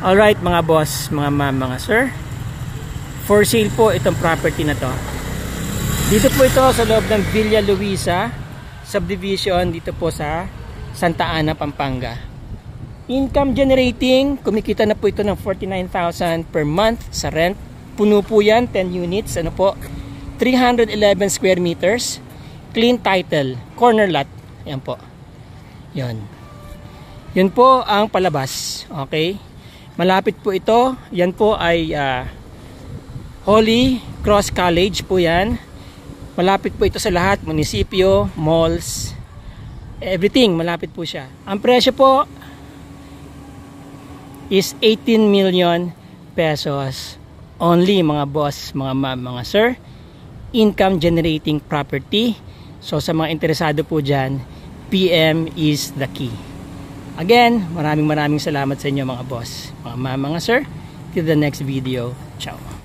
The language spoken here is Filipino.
Alright mga boss, mga ma'am, mga sir, for sale po itong property na to. Dito po ito sa loob ng Villa Luisa subdivision, dito po sa Santa Ana, Pampanga. Income generating, kumikita na po ito ng 49,000 per month sa rent. Puno po yan, 10 units, ano po, 311 square meters, clean title, corner lot. Yan po. Yun po ang palabas. Okay, malapit po ito. Yan po ay Holy Cross College po yan. Malapit po ito sa lahat, munisipyo, malls, everything, malapit po siya. Ang presyo po is 18 million pesos only mga boss, mga ma'am, mga sir. Income generating property. So sa mga interesado po dyan, PM is the key. Again, maraming salamat sa inyo mga boss, mga ma'am, mga sir. Till the next video. Ciao.